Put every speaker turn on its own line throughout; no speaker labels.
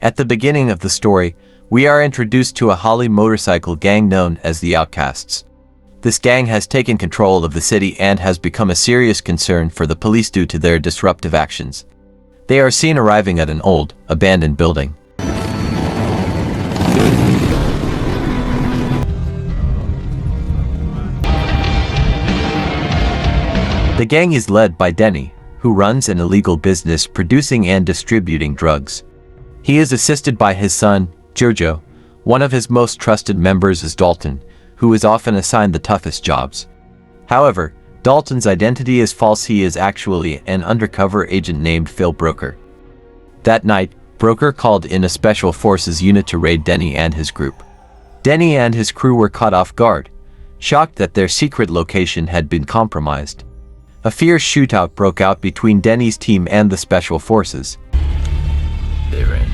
At the beginning of the story, we are introduced to a Holly motorcycle gang known as the Outcasts. This gang has taken control of the city and has become a serious concern for the police due to their disruptive actions. They are seen arriving at an old, abandoned building. The gang is led by Denny, who runs an illegal business producing and distributing drugs. He is assisted by his son, Jojo. One of his most trusted members is Dalton, who is often assigned the toughest jobs. However, Dalton's identity is false. He is actually an undercover agent named Phil Broker. That night, Broker called in a special forces unit to raid Denny and his group. Denny and his crew were caught off guard, shocked that their secret location had been compromised. A fierce shootout broke out between Denny's team and the special forces.
They're in.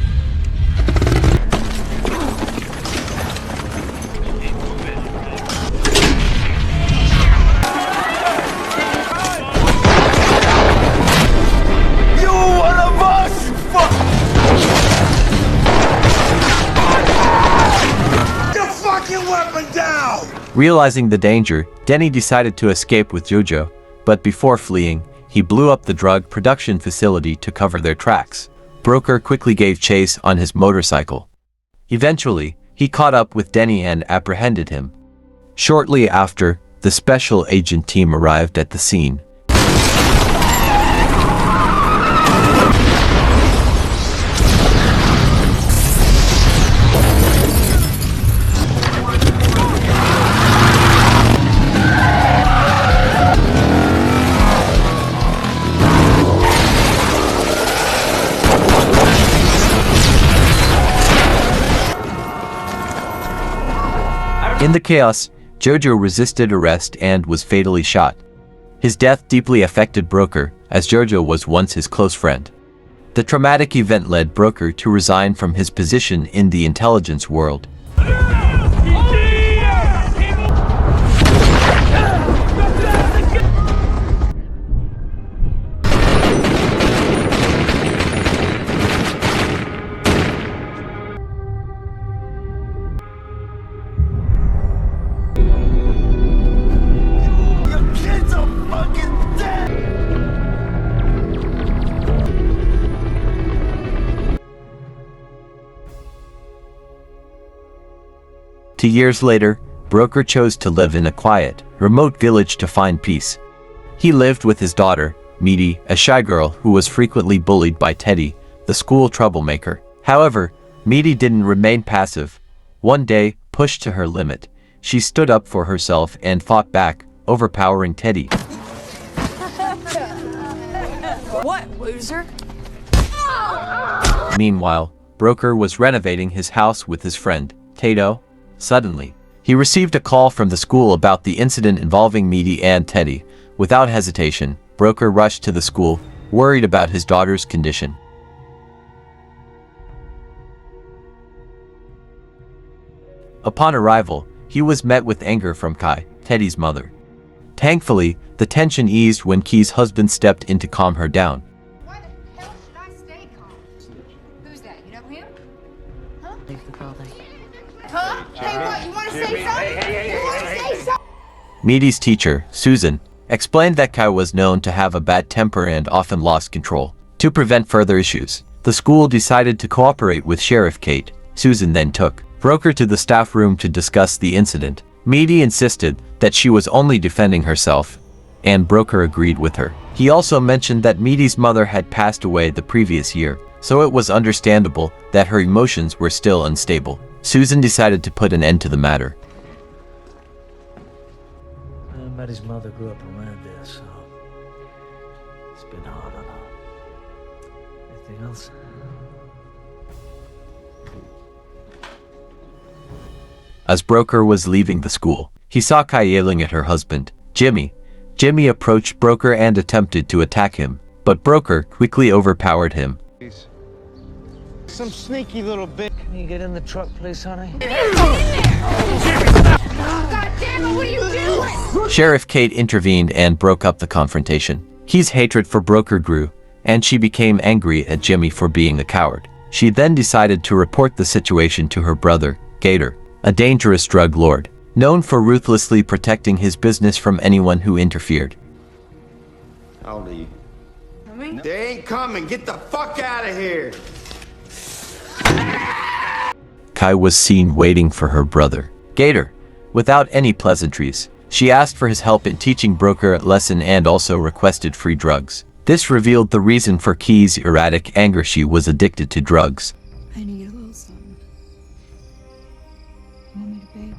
Realizing the danger, Denny decided to escape with Jojo, but before fleeing, he blew up the drug production facility to cover their tracks. Broker quickly gave chase on his motorcycle. Eventually, he caught up with Denny and apprehended him. Shortly after, the special agent team arrived at the scene. In the chaos, Jojo resisted arrest and was fatally shot. His death deeply affected Broker, as Jojo was once his close friend. The traumatic event led Broker to resign from his position in the intelligence world. Years later, Broker chose to live in a quiet, remote village to find peace. He lived with his daughter, Meaty, a shy girl who was frequently bullied by Teddy, the school troublemaker. However, Meaty didn't remain passive. One day, pushed to her limit, she stood up for herself and fought back, overpowering Teddy.
What, loser?
Meanwhile, Broker was renovating his house with his friend, Tato. Suddenly, he received a call from the school about the incident involving Meaty and Teddy. Without hesitation, Broker rushed to the school, worried about his daughter's condition. Upon arrival, he was met with anger from Kai, Teddy's mother. Thankfully, the tension eased when Kei's husband stepped in to calm her down.
Why the hell should I stay calm? Who's that? You know him? Huh?
Leave the building.
Huh? Hey, what? You want to say something? You want to say something?
Meaty's teacher, Susan, explained that Kai was known to have a bad temper and often lost control. To prevent further issues, the school decided to cooperate with Sheriff Kate. Susan then took Broker to the staff room to discuss the incident. Meaty insisted that she was only defending herself, and Broker agreed with her. He also mentioned that Meaty's mother had passed away the previous year, so it was understandable that her emotions were still unstable. Susan decided to put an end to the matter.
Maddie's mother grew up around there, so it's been hard on her. Anything else?
As Broker was leaving the school, he saw Kai yelling at her husband, Jimmy. Jimmy approached Broker and attempted to attack him, but Broker quickly overpowered him.
Some sneaky little bit.
Can you get in the truck, please, honey?
God damn it, what are you doing?
Sheriff Kate intervened and broke up the confrontation. Kei's hatred for Broker grew, and she became angry at Jimmy for being a coward. She then decided to report the situation to her brother, Gator, a dangerous drug lord, known for ruthlessly protecting his business from anyone who interfered.
How old are you?
Me?
They ain't coming. Get the fuck out of here.
Kai was seen waiting for her brother, Gator. Without any pleasantries, she asked for his help in teaching Broker a lesson and also requested free drugs. This revealed the reason for Key's erratic anger. She was addicted to drugs.
I need a little something. Want me to pay?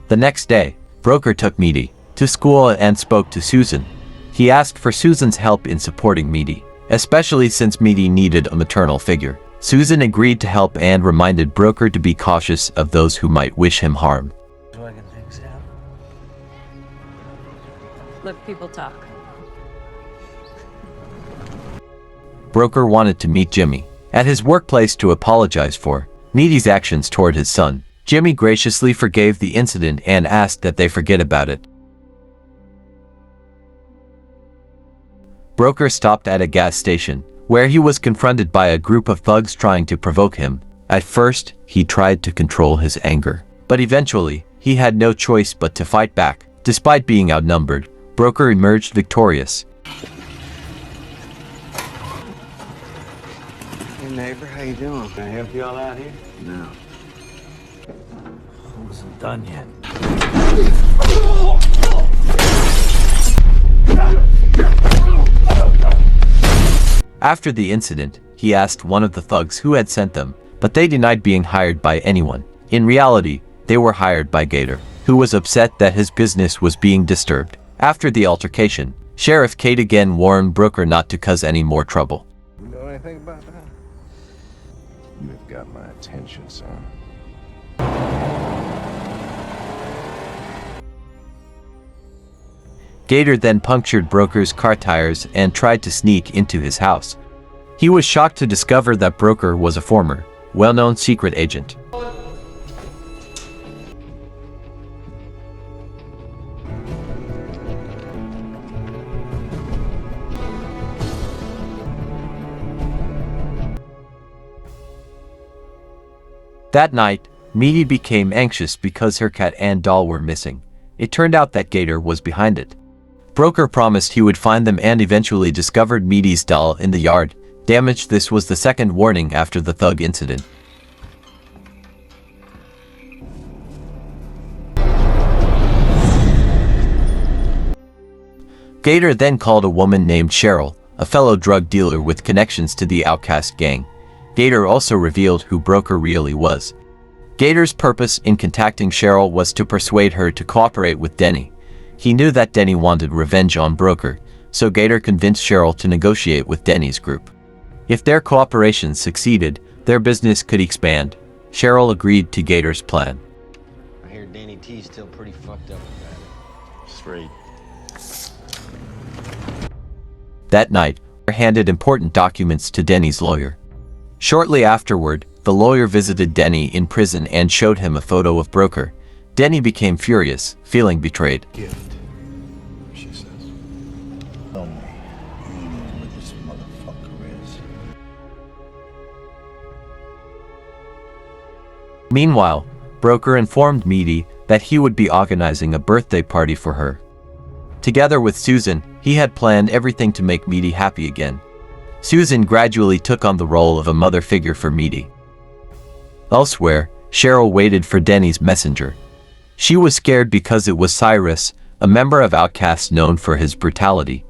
The next day, Broker took Meaty to school and spoke to Susan. He asked for Susan's help in supporting Meaty, especially since Meaty needed a maternal figure. Susan agreed to help and reminded Broker to be cautious of those who might wish him harm.
Working things out.
Let people talk.
Broker wanted to meet Jimmy at his workplace to apologize for Meaty's actions toward his son. Jimmy graciously forgave the incident and asked that they forget about it. Broker stopped at a gas station, where he was confronted by a group of thugs trying to provoke him. At first, he tried to control his anger, but eventually, he had no choice but to fight back. Despite being outnumbered, Broker emerged victorious.
Hey, neighbor, how you doing? Can I help you all out here? No.
I wasn't done yet.
After the incident, he asked one of the thugs who had sent them, but they denied being hired by anyone. In reality, they were hired by Gator, who was upset that his business was being disturbed. After the altercation, Sheriff Kate again warned Broker not to cause any more trouble.
You know anything about that? You've got my attention, son.
Gator then punctured Broker's car tires and tried to sneak into his house. He was shocked to discover that Broker was a former, well-known secret agent. That night, Meaty became anxious because her cat and doll were missing. It turned out that Gator was behind it. Broker promised he would find them and eventually discovered Meaty's doll in the yard. Damaged. This was the second warning after the thug incident. Gator then called a woman named Cheryl, a fellow drug dealer with connections to the Outcast gang. Gator also revealed who Broker really was. Gator's purpose in contacting Cheryl was to persuade her to cooperate with Denny. He knew that Denny wanted revenge on Broker, so Gator convinced Cheryl to negotiate with Denny's group. If their cooperation succeeded, their business could expand. Cheryl agreed to Gator's plan.
I hear Danny T's still pretty fucked up about it. Straight.
That night, Gator handed important documents to Denny's lawyer. Shortly afterward, the lawyer visited Denny in prison and showed him a photo of Broker. Denny became furious, feeling betrayed.
Gift, she says. Tell me, you know what this motherfucker is.
Meanwhile, Broker informed Meaty that he would be organizing a birthday party for her. Together with Susan, he had planned everything to make Meaty happy again. Susan gradually took on the role of a mother figure for Meaty. Elsewhere, Cheryl waited for Denny's messenger. She was scared because it was Cyrus, a member of Outcasts known for his brutality.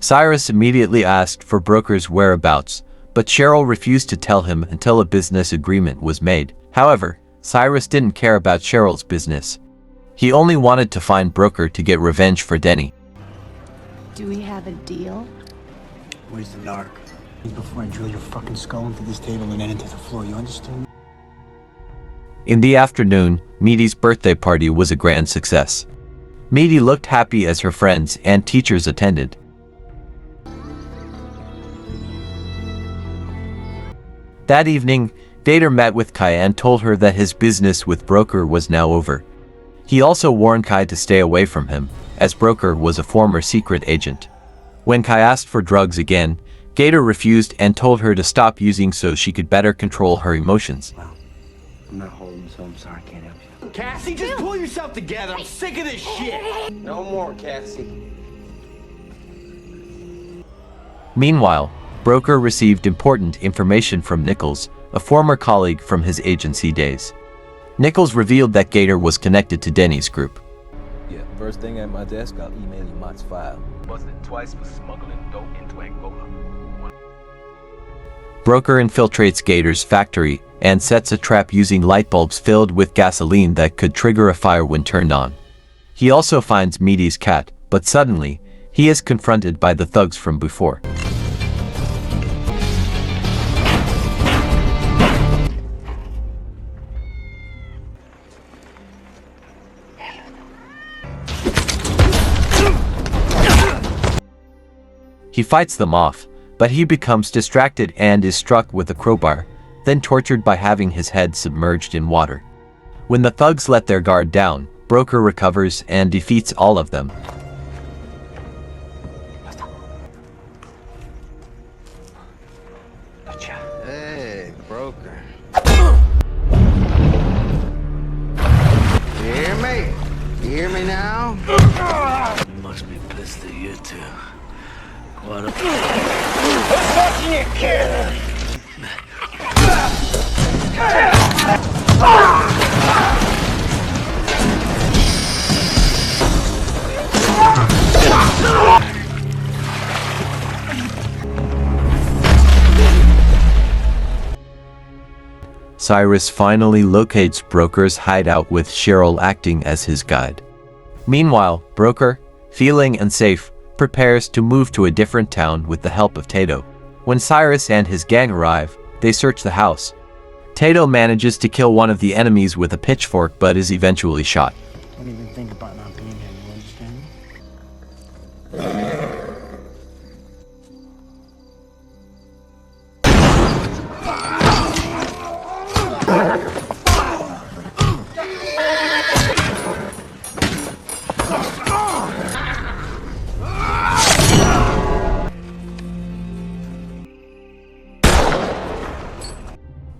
Cyrus immediately asked for Broker's whereabouts, but Cheryl refused to tell him until a business agreement was made. However, Cyrus didn't care about Cheryl's business. He only wanted to find Broker to get revenge for Denny.
Do we have a deal?
Where's the narc? Before I drill your fucking skull into this table and then into the floor, you understand?
In the afternoon, Meaty's birthday party was a grand success. Meaty looked happy as her friends and teachers attended. That evening, Gator met with Kai and told her that his business with Broker was now over. He also warned Kai to stay away from him, as Broker was a former secret agent. When Kai asked for drugs again, Gator refused and told her to stop using so she could better control her emotions.
I'm not holding, so I'm sorry I can't help you.
Cassie, just pull yourself together. I'm sick of this shit.
No more, Cassie.
Meanwhile, Broker received important information from Nichols, a former colleague from his agency days. Nichols revealed that Gator was connected to Denny's group.
Yeah, first thing at my desk, I'll email you Mott's file. Busted twice for smuggling dope into Angola.
Broker infiltrates Gator's factory and sets a trap using light bulbs filled with gasoline that could trigger a fire when turned on. He also finds Meaty's cat, but suddenly, he is confronted by the thugs from before. He fights them off, but he becomes distracted and is struck with a crowbar, then tortured by having his head submerged in water. When the thugs let their guard down, Broker recovers and defeats all of them.
Hey, Broker. You hear me? You hear me now?
You must be pissed at you two. What
Cyrus finally locates Broker's hideout with Cheryl acting as his guide. Meanwhile, Broker, feeling unsafe, prepares to move to a different town with the help of Tato. When Cyrus and his gang arrive, they search the house. Tato manages to kill one of the enemies with a pitchfork but is eventually shot.
Don't even think about not being here, you understand?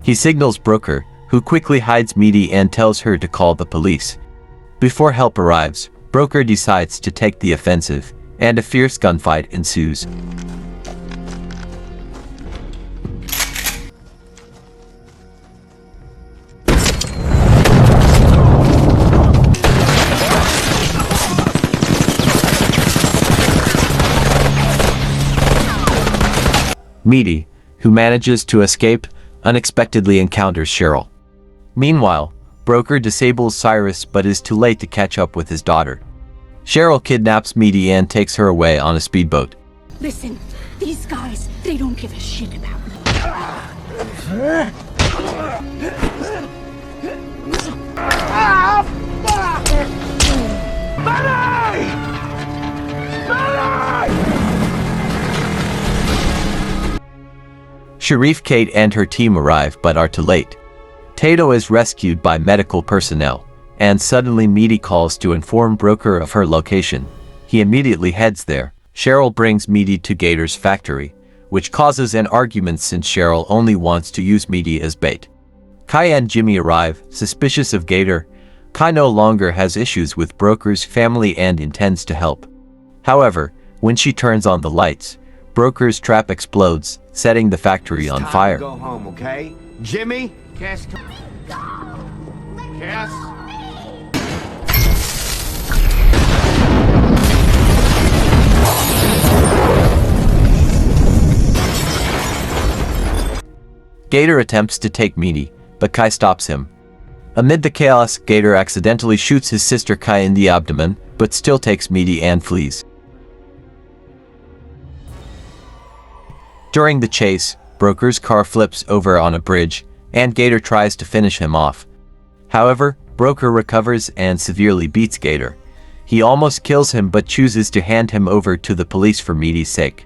He signals Broker, who quickly hides Meaty and tells her to call the police. Before help arrives, Broker decides to take the offensive, and a fierce gunfight ensues. Meaty, who manages to escape, unexpectedly encounters Cheryl. Meanwhile, Broker disables Cyrus but is too late to catch up with his daughter. Cheryl kidnaps Meaty and takes her away on a speedboat.
Listen, these guys, they don't give a shit about me.
Sharif, Kate and her team arrive but are too late. Tato is rescued by medical personnel, and suddenly Meaty calls to inform Broker of her location. He immediately heads there. Cheryl brings Meaty to Gator's factory, which causes an argument since Cheryl only wants to use Meaty as bait. Kai and Jimmy arrive, suspicious of Gator. Kai no longer has issues with Broker's family and intends to help. However, when she turns on the lights, Broker's trap explodes, setting the factory on fire.
Go home, okay? Jimmy? Cass, come. Cass?
Gator attempts to take Meaty, but Kai stops him. Amid the chaos, Gator accidentally shoots his sister Kai in the abdomen, but still takes Meaty and flees. During the chase, Broker's car flips over on a bridge, and Gator tries to finish him off. However, Broker recovers and severely beats Gator. He almost kills him but chooses to hand him over to the police for Meaty's sake.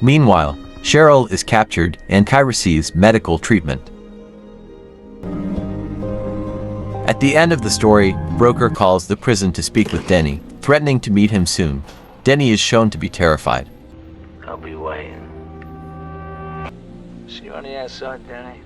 Meanwhile, Cheryl is captured and Kai receives medical treatment. At the end of the story, Broker calls the prison to speak with Denny, threatening to meet him soon. Denny is shown to be terrified.
I'll be waiting. See you on the outside, Danny.